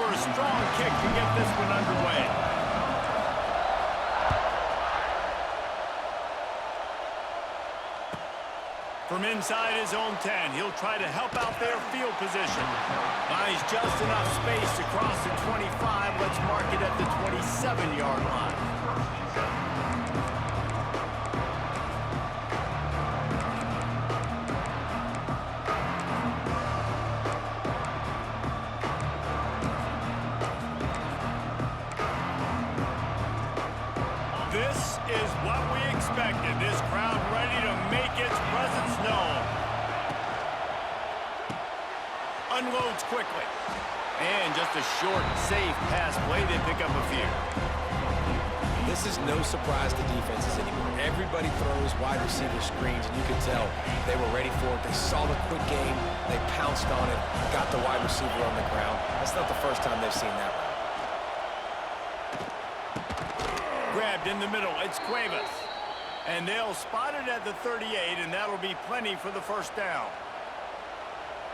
for a strong kick to get this one underway. From inside his own 10, he'll try to help out their field position. Finds just enough space to cross the 25. Let's mark it at the 27-yard line. This is what we expected. This crowd ready to make its presence known. Unloads quickly. And just a short, safe pass play. They pick up a few. This is no surprise to defenses anymore. Everybody throws wide receiver screens, and you can tell they were ready for it. They saw the quick game. They pounced on it, got the wide receiver on the ground. That's not the first time they've seen that one. Grabbed in the middle, it's Cuevas. And they'll spot it at the 38, and that'll be plenty for the first down.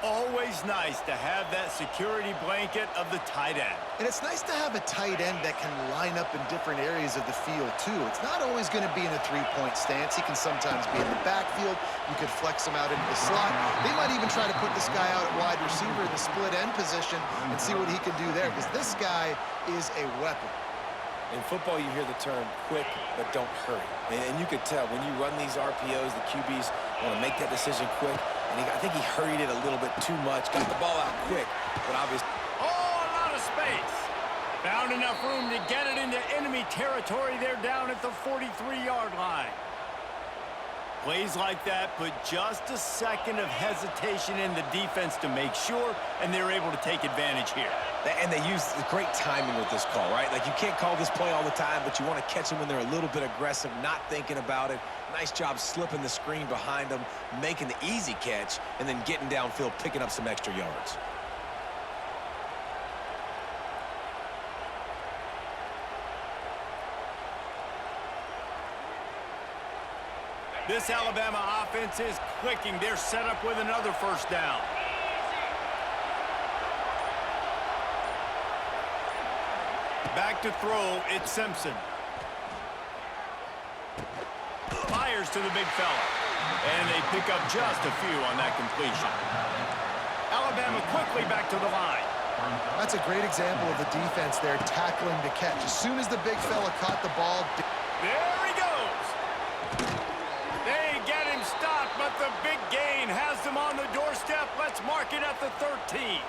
Always nice to have that security blanket of the tight end. And it's nice to have a tight end that can line up in different areas of the field, too. It's not always going to be in a three-point stance. He can sometimes be in the backfield. You could flex him out into the slot. They might even try to put this guy out at wide receiver in the split end position and see what he can do there, because this guy is a weapon. In football, you hear the term quick, but don't hurry. And you could tell when you run these RPOs, the QBs want to make that decision quick. And I think he hurried it a little bit too much. Got the ball out quick, but obviously... Oh, a lot of space. Found enough room to get it into enemy territory. They're down at the 43-yard line. Plays like that put just a second of hesitation in the defense to make sure, and they're able to take advantage here. And they use great timing with this call, right? Like, you can't call this play all the time, but you want to catch them when they're a little bit aggressive, not thinking about it. Nice job slipping the screen behind them, making the easy catch, and then getting downfield, picking up some extra yards. This Alabama offense is clicking. They're set up with another first down. Back to throw, it's Simpson. Fires to the big fella. And they pick up just a few on that completion. Alabama quickly back to the line. That's a great example of the defense there tackling the catch. As soon as the big fella caught the ball... There he goes. They get him stopped, but the big gain has them on the doorstep. Let's mark it at the 13.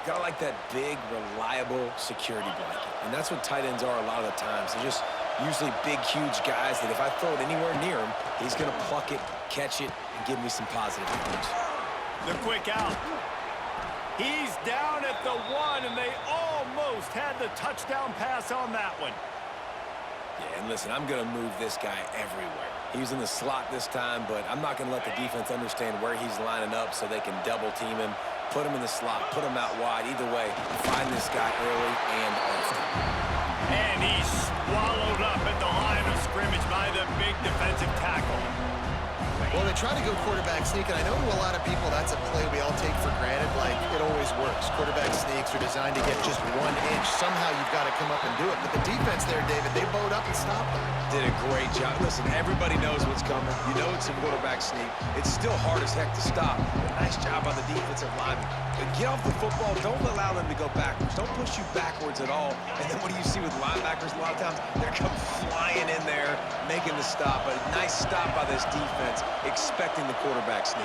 Got like that big, reliable security blanket. And that's what tight ends are a lot of the times. They're just usually big, huge guys that if I throw it anywhere near him, he's going to pluck it, catch it, and give me some positive yards. The quick out. He's down at the 1, and they almost had the touchdown pass on that one. Yeah, and listen, I'm going to move this guy everywhere. He's in the slot this time, but I'm not going to let the defense understand where he's lining up so they can double team him, put him in the slot, put him out wide. Either way, find this guy early and often. And he's swallowed up at the line of scrimmage by the big defensive tackle. Well, they try to go quarterback sneak, and I know to a lot of people that's a play we all take for granted, like it always works. Quarterback sneaks are designed to get just 1 inch. Somehow you've got to come up and do it. But the defense there, David, they bowed up and stopped them. Did a great job. Listen, everybody knows what's coming. You know it's a quarterback sneak. It's still hard as heck to stop. But nice job by the defensive lineman. But get off the football. Don't allow them to go backwards. Don't push you backwards at all. And then what do you see with linebackers a lot of times? They're come flying in there, making the stop. But a nice stop by this defense, expecting the quarterback sneak.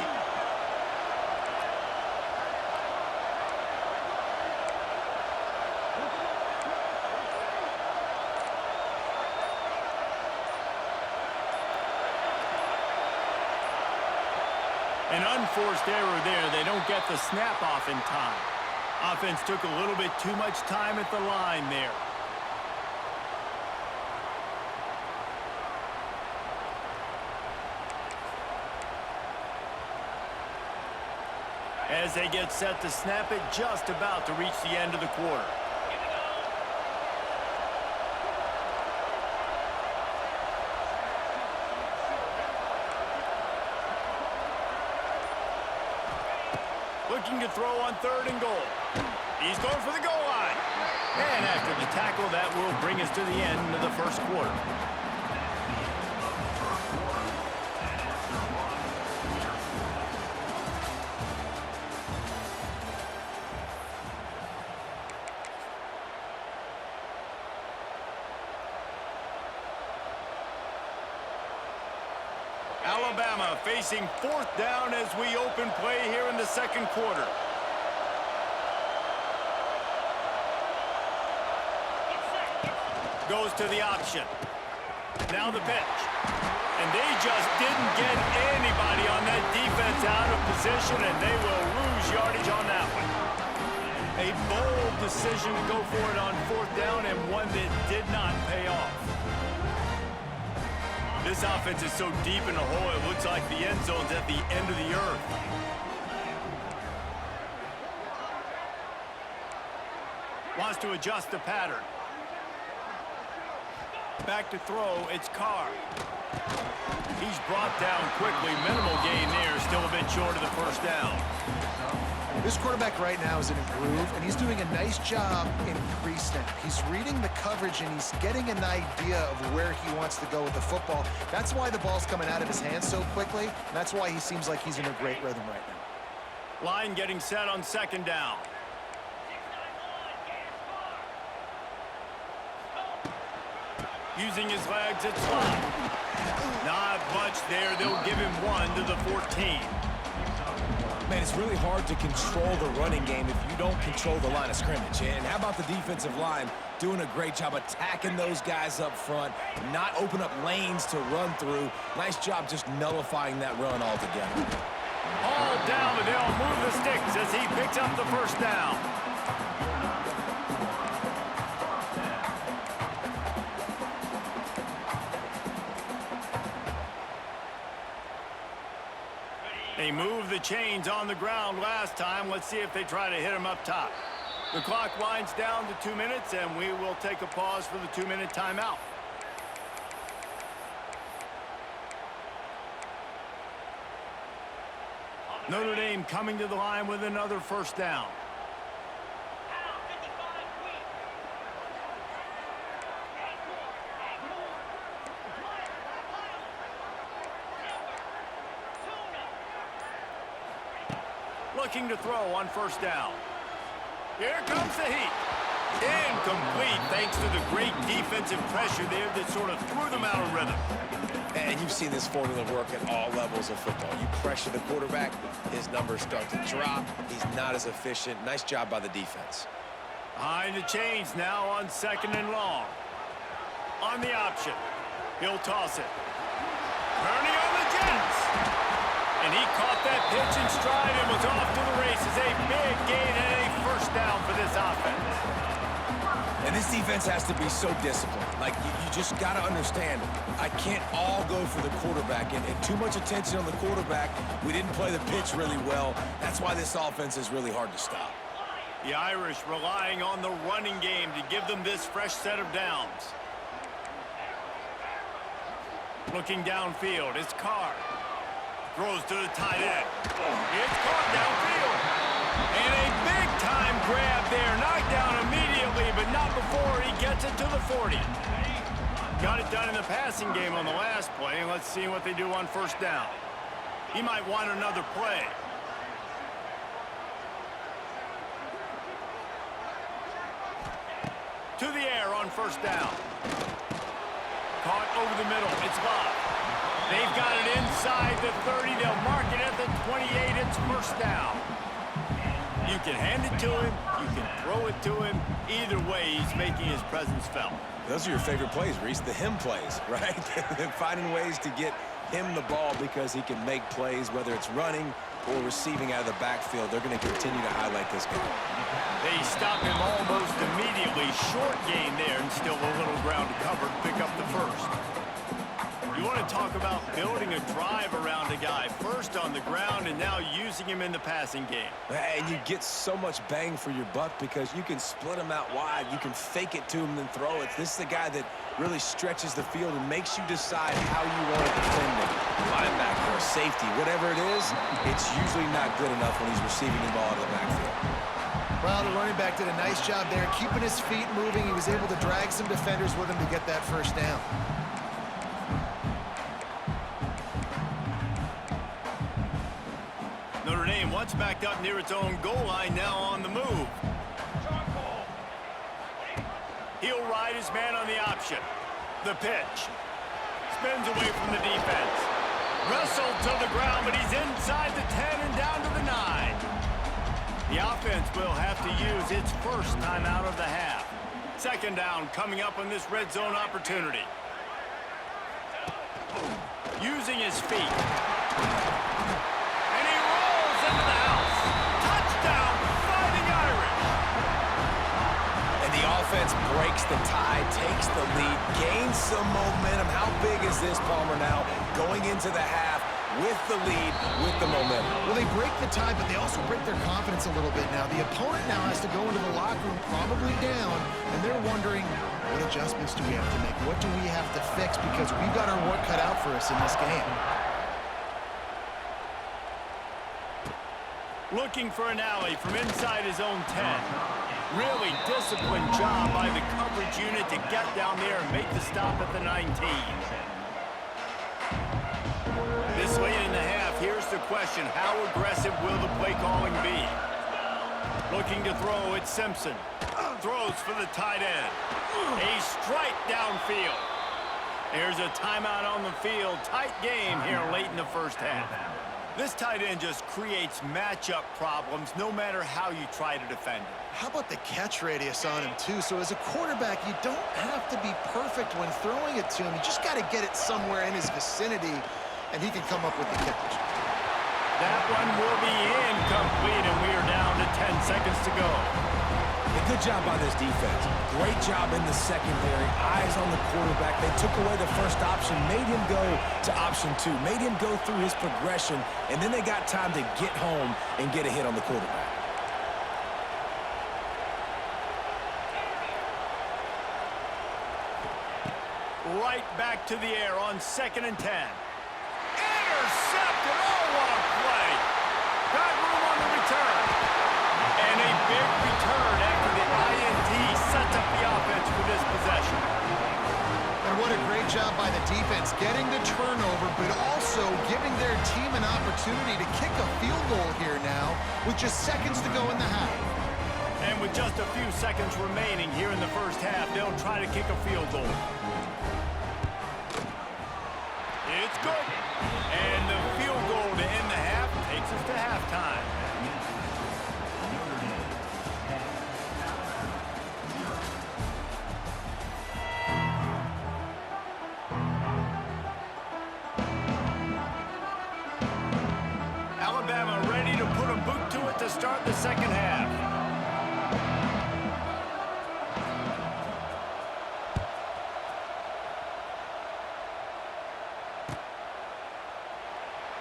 An unforced error there. They don't get the snap off in time. Offense took a little bit too much time at the line there. As they get set to snap it, just about to reach the end of the quarter. Looking to throw on 3rd and goal. He's going for the goal line. And after the tackle, that will bring us to the end of the first quarter. Alabama facing 4th down as we open play here in the second quarter. Goes to the option. Now the pitch. And they just didn't get anybody on that defense out of position, and they will lose yardage on that one. A bold decision to go for it on 4th down, and one that did not pay off. This offense is so deep in the hole, it looks like the end zone's at the end of the earth. Wants to adjust the pattern. Back to throw, it's Carr. He's brought down quickly. Minimal gain there, still a bit short of the first down. This quarterback right now is in a groove, and he's doing a nice job in pre-snap. He's reading the coverage, and he's getting an idea of where he wants to go with the football. That's why the ball's coming out of his hands so quickly, and that's why he seems like he's in a great rhythm right now. Line getting set on 2nd down. Using his legs at slot. Not much there. They'll give him 1 to the 14. Man, it's really hard to control the running game if you don't control the line of scrimmage. And how about the defensive line doing a great job attacking those guys up front, not open up lanes to run through. Nice job just nullifying that run altogether. All down, but they'll move the sticks as he picks up the first down. They moved the chains on the ground last time. Let's see if they try to hit him up top. The clock winds down to 2 minutes, and we will take a pause for the 2-minute timeout. Notre Dame coming to the line with another first down. Looking to throw on first down. Here comes the heat. Incomplete thanks to the great defensive pressure there that sort of threw them out of rhythm. And you've seen this formula work at all levels of football. You pressure the quarterback, his numbers start to drop. He's not as efficient. Nice job by the defense. Behind the chains now on 2nd and long. On the option. He'll toss it. Turning on the Jets. And he caught that pitch in stride and was off to the races. A big gain and a first down for this offense. And this defense has to be so disciplined. Like, you just got to understand, I can't all go for the quarterback. And too much attention on the quarterback. We didn't play the pitch really well. That's why this offense is really hard to stop. The Irish relying on the running game to give them this fresh set of downs. Looking downfield, it's Carr. Throws to the tight end. It's caught downfield. And a big-time grab there. Knocked down immediately, but not before he gets it to the 40. Got it done in the passing game on the last play. Let's see what they do on first down. He might want another play. To the air on first down. Caught over the middle. It's Love. They've got it inside the 30. They'll mark it at the 28. It's first down. You can hand it to him. You can throw it to him. Either way, he's making his presence felt. Those are your favorite plays, Reese, the him plays, right? Finding ways to get him the ball because he can make plays, whether it's running or receiving out of the backfield. They're going to continue to highlight this guy. They stop him almost immediately. Short gain there and still a little ground to cover to pick up the first. You want to talk about building a drive around a guy, first on the ground and now using him in the passing game. And you get so much bang for your buck because you can split him out wide. You can fake it to him and throw it. This is the guy that really stretches the field and makes you decide how you want to defend him. Linebacker or safety, whatever it is, it's usually not good enough when he's receiving the ball out of the backfield. Well, the running back did a nice job there, keeping his feet moving. He was able to drag some defenders with him to get that first down. Notre Dame once backed up near its own goal line, now on the move. He'll ride his man on the option. The pitch. Spins away from the defense. Wrestled to the ground, but he's inside the 10 and down to the 9. The offense will have to use its first time out of the half. Second down coming up on this red zone opportunity. Using his feet. And he rolls into the house. Touchdown, Fighting Irish. And the offense breaks the tie, takes the lead, gains some momentum. How big is this, Palmer, now? Going into the half with the lead, with the momentum. Well, they break the tie, but they also break their confidence a little bit now. The opponent now has to go into the locker room probably down, and they're wondering, what adjustments do we have to make? What do we have to fix? Because we've got our work cut out for us in this game. Looking for an alley from inside his own 10. Really disciplined job by the coverage unit to get down there and make the stop at the 19. This late in the half, here's the question. How aggressive will the play calling be? Looking to throw, it's Simpson. Throws for the tight end. A strike downfield. There's a timeout on the field. Tight game here late in the first half. This tight end just creates matchup problems no matter how you try to defend it. How about the catch radius on him, too? So as a quarterback, you don't have to be perfect when throwing it to him. You just got to get it somewhere in his vicinity, and he can come up with the catch. That one will be incomplete, and we are down to 10 seconds to go. A good job by this defense. Great job in the secondary. Eyes on the quarterback. They took away the first option, made him go to option 2, made him go through his progression, and then they got time to get home and get a hit on the quarterback. Right back to the air on 2nd and 10. Intercepted. Oh, what a play. Got room on the return. And a big return after the INT sets up the offense for this possession. And what a great job by the defense, getting the turnover, but also giving their team an opportunity to kick a field goal here now with just seconds to go in the half. And with just a few seconds remaining here in the first half, they'll try to kick a field goal. It's good. And the field goal to end the half takes us to halftime. Alabama ready to put a boot to it to start the second half.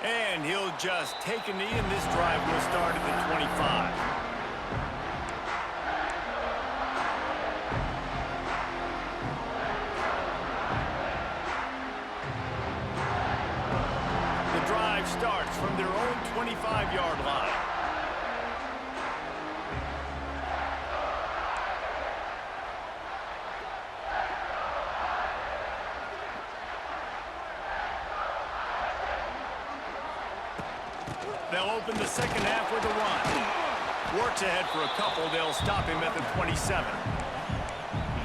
And he'll just take a knee, and this drive will start at the 25. The drive starts from their own 25-yard line. They'll open the second half with a run. Works ahead for a couple. They'll stop him at the 27.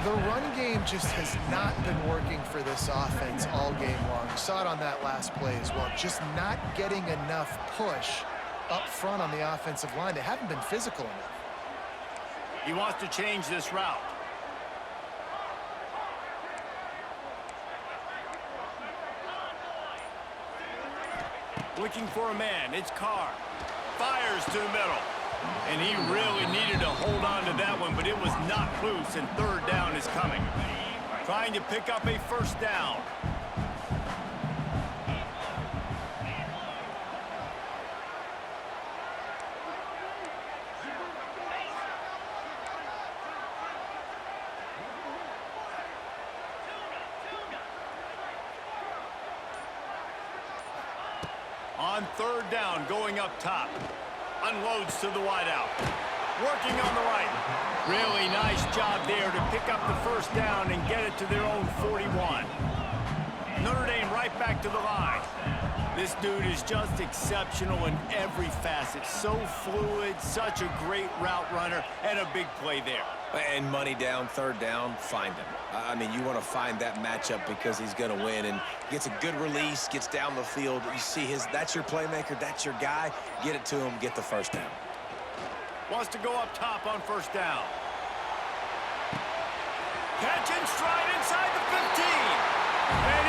The run game just has not been working for this offense all game long. You saw it on that last play as well. Just not getting enough push up front on the offensive line. They haven't been physical enough. He wants to change this route. Looking for a man. It's Carr. Fires to the middle. And he really needed to hold on to that one, but it was not loose, and third down is coming. Trying to pick up a first down. On third down, going up top. Unloads to the wideout. Working on the Really nice job there to pick up the first down and get it to their own 41. Notre Dame right back to the line. This dude is just exceptional in every facet. So fluid, such a great route runner, and a big play there. And money down, third down, find him. I mean, you want to find that matchup because he's going to win, and gets a good release, gets down the field. You see that's your playmaker, that's your guy. Get it to him, get the first down. Wants to go up top on first down. Catch and stride inside the 15. And